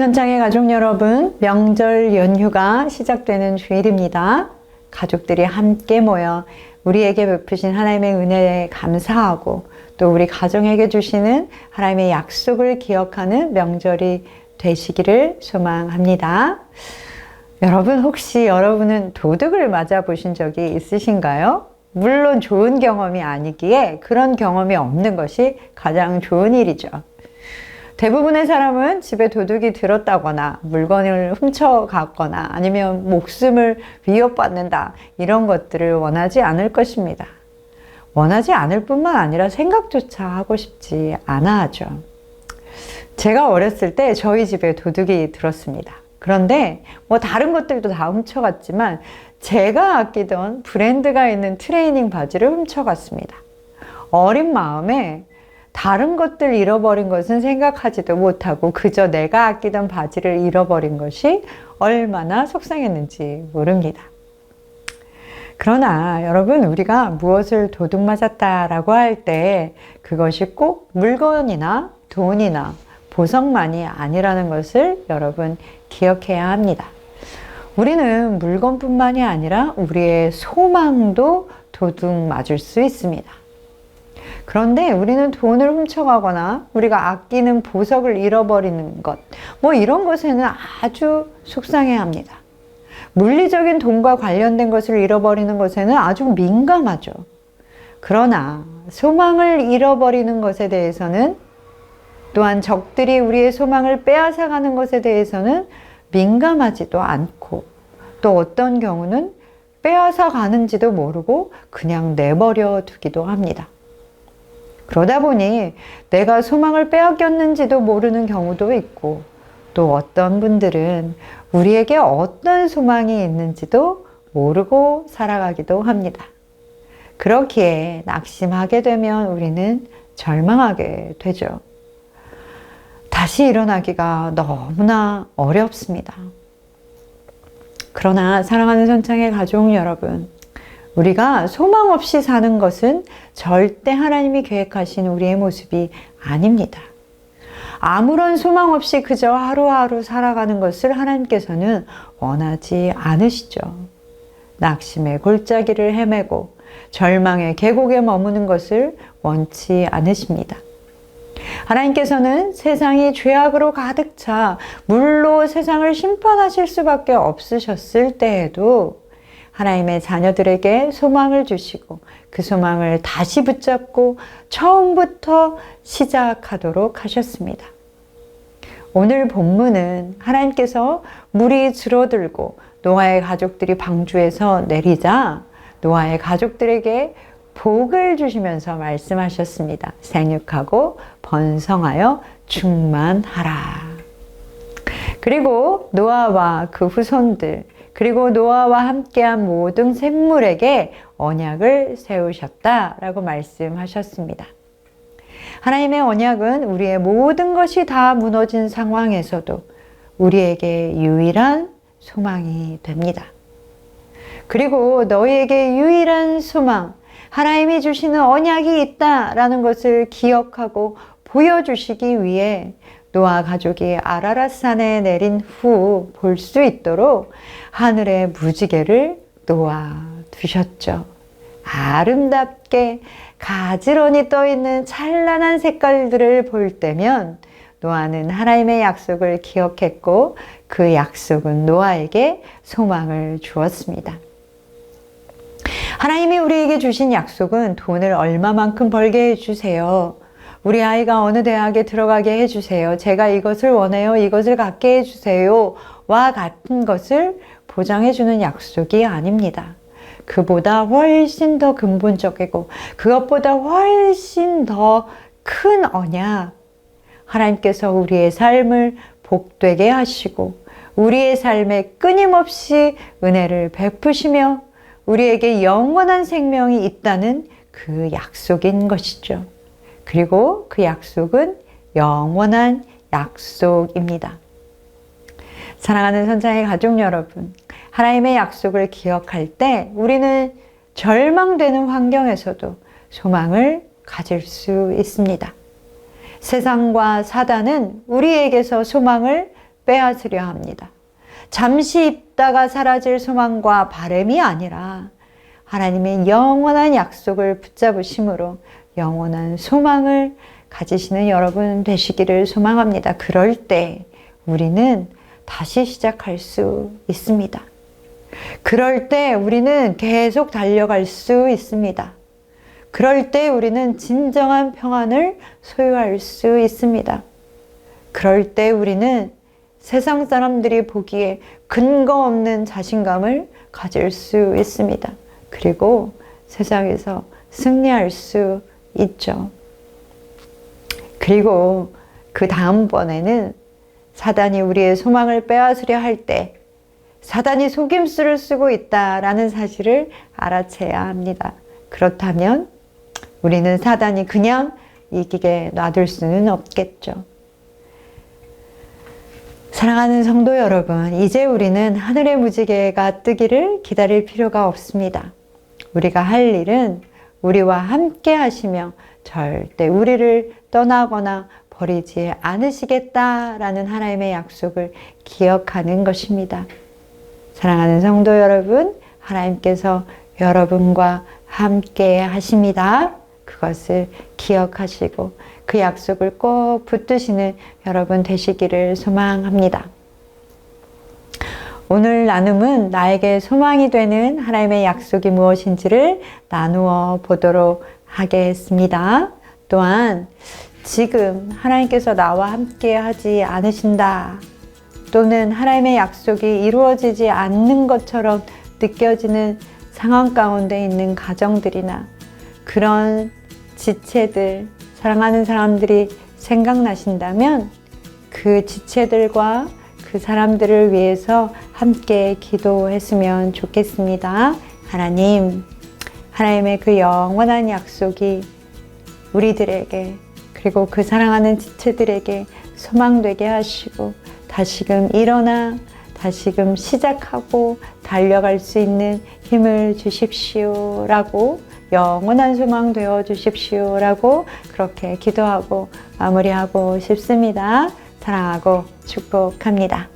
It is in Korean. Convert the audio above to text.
선창의 가족 여러분, 명절 연휴가 시작되는 주일입니다. 가족들이 함께 모여 우리에게 베푸신 하나님의 은혜에 감사하고 또 우리 가정에게 주시는 하나님의 약속을 기억하는 명절이 되시기를 소망합니다. 여러분, 혹시 여러분은 도둑을 맞아보신 적이 있으신가요? 물론 좋은 경험이 아니기에 그런 경험이 없는 것이 가장 좋은 일이죠. 대부분의 사람은 집에 도둑이 들었다거나 물건을 훔쳐갔거나 아니면 목숨을 위협받는다, 이런 것들을 원하지 않을 것입니다. 원하지 않을 뿐만 아니라 생각조차 하고 싶지 않아 하죠. 제가 어렸을 때 저희 집에 도둑이 들었습니다. 그런데 다른 것들도 다 훔쳐갔지만 제가 아끼던 브랜드가 있는 트레이닝 바지를 훔쳐갔습니다. 어린 마음에 다른 것들 잃어버린 것은 생각하지도 못하고 그저 내가 아끼던 바지를 잃어버린 것이 얼마나 속상했는지 모릅니다. 그러나 여러분, 우리가 무엇을 도둑 맞았다라고 할 때 그것이 꼭 물건이나 돈이나 보석만이 아니라는 것을 여러분 기억해야 합니다. 우리는 물건뿐만이 아니라 우리의 소망도 도둑 맞을 수 있습니다. 그런데 우리는 돈을 훔쳐가거나 우리가 아끼는 보석을 잃어버리는 것, 이런 것에는 아주 속상해합니다. 물리적인 돈과 관련된 것을 잃어버리는 것에는 아주 민감하죠. 그러나 소망을 잃어버리는 것에 대해서는, 또한 적들이 우리의 소망을 빼앗아가는 것에 대해서는 민감하지도 않고, 또 어떤 경우는 빼앗아 가는지도 모르고 그냥 내버려 두기도 합니다. 그러다 보니 내가 소망을 빼앗겼는지도 모르는 경우도 있고, 또 어떤 분들은 우리에게 어떤 소망이 있는지도 모르고 살아가기도 합니다. 그렇기에 낙심하게 되면 우리는 절망하게 되죠. 다시 일어나기가 너무나 어렵습니다. 그러나 사랑하는 선창의 가족 여러분, 우리가 소망 없이 사는 것은 절대 하나님이 계획하신 우리의 모습이 아닙니다. 아무런 소망 없이 그저 하루하루 살아가는 것을 하나님께서는 원하지 않으시죠. 낙심의 골짜기를 헤매고 절망의 계곡에 머무는 것을 원치 않으십니다. 하나님께서는 세상이 죄악으로 가득 차 물로 세상을 심판하실 수밖에 없으셨을 때에도 하나님의 자녀들에게 소망을 주시고 그 소망을 다시 붙잡고 처음부터 시작하도록 하셨습니다. 오늘 본문은 하나님께서 물이 줄어들고 노아의 가족들이 방주에서 내리자 노아의 가족들에게 복을 주시면서 말씀하셨습니다. 생육하고 번성하여 충만하라. 그리고 노아와 그 후손들, 그리고 노아와 함께한 모든 생물에게 언약을 세우셨다라고 말씀하셨습니다. 하나님의 언약은 우리의 모든 것이 다 무너진 상황에서도 우리에게 유일한 소망이 됩니다. 그리고 너희에게 유일한 소망, 하나님이 주시는 언약이 있다라는 것을 기억하고 보여주시기 위해 노아 가족이 아라랏산에 내린 후 볼 수 있도록 하늘의 무지개를 놓아 두셨죠. 아름답게 가지런히 떠있는 찬란한 색깔들을 볼 때면 노아는 하나님의 약속을 기억했고 그 약속은 노아에게 소망을 주었습니다. 하나님이 우리에게 주신 약속은 돈을 얼마만큼 벌게 해주세요. 우리 아이가 어느 대학에 들어가게 해주세요. 제가 이것을 원해요. 이것을 갖게 해주세요. 와 같은 것을 보장해주는 약속이 아닙니다. 그보다 훨씬 더 근본적이고 그것보다 훨씬 더 큰 언약, 하나님께서 우리의 삶을 복되게 하시고 우리의 삶에 끊임없이 은혜를 베푸시며 우리에게 영원한 생명이 있다는 그 약속인 것이죠. 그리고 그 약속은 영원한 약속입니다. 사랑하는 선창의 가족 여러분, 하나님의 약속을 기억할 때 우리는 절망되는 환경에서도 소망을 가질 수 있습니다. 세상과 사단은 우리에게서 소망을 빼앗으려 합니다. 잠시 있다가 사라질 소망과 바람이 아니라 하나님의 영원한 약속을 붙잡으심으로 영원한 소망을 가지시는 여러분 되시기를 소망합니다. 그럴 때 우리는 다시 시작할 수 있습니다. 그럴 때 우리는 계속 달려갈 수 있습니다. 그럴 때 우리는 진정한 평안을 소유할 수 있습니다. 그럴 때 우리는 세상 사람들이 보기에 근거 없는 자신감을 가질 수 있습니다. 그리고 세상에서 승리할 수 있죠. 그리고 그 다음번에는 사단이 우리의 소망을 빼앗으려 할 때 사단이 속임수를 쓰고 있다라는 사실을 알아채야 합니다. 그렇다면 우리는 사단이 그냥 이기게 놔둘 수는 없겠죠. 사랑하는 성도 여러분, 이제 우리는 하늘의 무지개가 뜨기를 기다릴 필요가 없습니다. 우리가 할 일은 우리와 함께 하시며 절대 우리를 떠나거나 버리지 않으시겠다라는 하나님의 약속을 기억하는 것입니다. 사랑하는 성도 여러분, 하나님께서 여러분과 함께 하십니다. 그것을 기억하시고 그 약속을 꼭 붙드시는 여러분 되시기를 소망합니다. 오늘 나눔은 나에게 소망이 되는 하나님의 약속이 무엇인지를 나누어 보도록 하겠습니다. 또한 지금 하나님께서 나와 함께 하지 않으신다, 또는 하나님의 약속이 이루어지지 않는 것처럼 느껴지는 상황 가운데 있는 가정들이나 그런 지체들, 사랑하는 사람들이 생각나신다면 그 지체들과 그 사람들을 위해서 함께 기도했으면 좋겠습니다. 하나님, 하나님의 그 영원한 약속이 우리들에게 그리고 그 사랑하는 지체들에게 소망되게 하시고 다시금 일어나 다시금 시작하고 달려갈 수 있는 힘을 주십시오 라고, 영원한 소망 되어 주십시오 라고 그렇게 기도하고 마무리하고 싶습니다. 사랑하고 축복합니다.